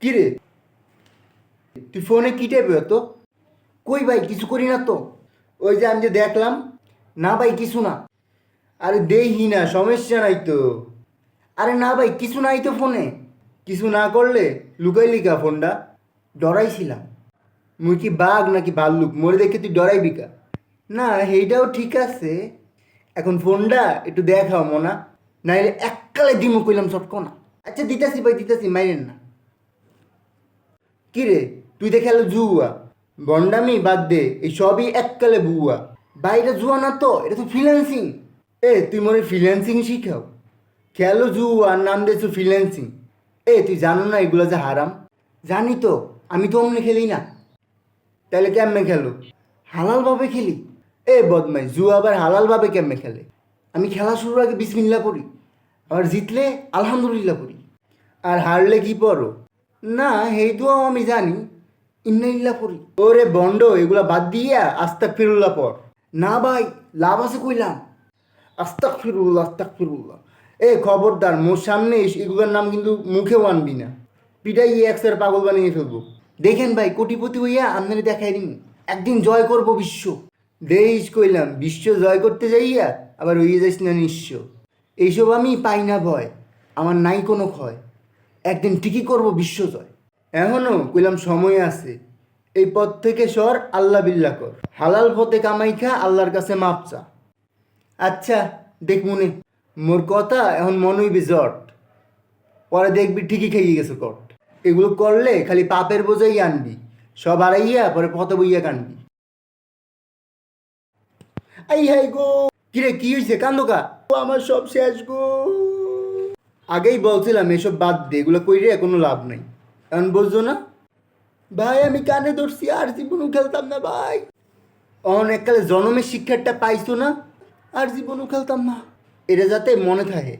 কি রে, তুই ফোনে কি টেপে তো? কই ভাই, কিছু করি না তো। ওই যে আমি যে দেখলাম। না ভাই, কিছু না। আরে দেহি না, সমস্যা নাই তো। আরে না ভাই, কিছু নাই তো ফোনে। কিছু না করলে লুকাইলি কা ফোনটা? ডরাইছিলাম। মুই কি বাঘ নাকি ভাল্লুক, মরে দেখে তুই ডরাইবি কা? না, সেইটাও ঠিক আছে। এখন ফোনটা একটু দেখাও মনা, নাইলে এককালে দিমু কইলাম চটকনা। আচ্ছা দিতাছি ভাই, দিতাছি, মাইরেন না। কি রে, তুই দেখে এলো জুয়া? বন্ডামি বাদ দে, এই সবই এককালে বুয়া। ভাই এটা জুয়া না তো, এটা তো ফ্রিল্যান্সিং। তুই মনে ফ্রিল্যান্সিং শিখাও? খেলো জুয়ার নাম দিয়েছো ফ্রিল্যান্সিং। তুই জানো না এগুলো যে হারাম? জানি তো, আমি তো অমনি খেলি না। তাহলে কেমনে খেলো? হালালভাবে খেলি। বদমাই, জুয়া আবার হালালভাবে কেমনে খেলে? আমি খেলা শুরুর আগে বিসমিল্লাহ পড়ি, আবার জিতলে আলহামদুলিল্লাহ পড়ি। আর হারলে কি পড়ো? না, এই দোয়াও আমি জানি, ইন্নাইল্লাহ পড়ি। ওরে বন্ড, এগুলা বাদ দিয়া আস্তাক ফিরুল্লাহ পড়। না ভাই, লাভ আছে কইলাম। আস্তাক ফিরুল্লাহ, আস্তাক ফিরুল্লাহ। খবরদার, মোর সামনে এগুলোর নাম কিন্তু মুখেও আনবি না। পিটাই একসার পাগল বানিয়ে ফেলবো। দেখেন ভাই, কোটিপতি হইয়া আপনারে দেখাই দিন, একদিন জয় করব বিশ্ব। দেশ কইলাম, বিশ্ব জয় করতে যাইয়া আবার হইয়ে যাইস না নিঃস্ব। এইসব আমি পাই না ভয়, আমার নাই কোনো ক্ষয়। একদিন ঠিকই করব বিশ্ব জয়। এখনো কইলাম সময় আছে। এই পথ থেকে সর, আল্লাহ বিল্লাহ কর। হালাল পথে কামাই খা, আল্লাহর কাছে মাপ চা। আচ্ছা, দেখ মনে, মোর কথা এখন মন হইবে জট। পরে দেখবি ঠিকই খেয়ে গেছে কট। এগুলো করলে খালি পাপের বোঝাই আনবি, সব হারাইয়া পরে পথে বইয়া কানবি। আই হাই গো! কিরে, কি হয়েছে, কান্দোকা? ও আমার সব শেষ গো। আগেই বলছিলাম এসব বাদ দে, এগুলো কইরে কোনো লাভ নাই। এখন বুঝছো না? ভাই আমি কানে ধরছি, আর জীবনও খেলতাম না ভাই। অনেককালে জনমের শিক্ষাটা পাইছো না? আর জীবনও খেলতাম না। এটা যাতে মনে থাকে।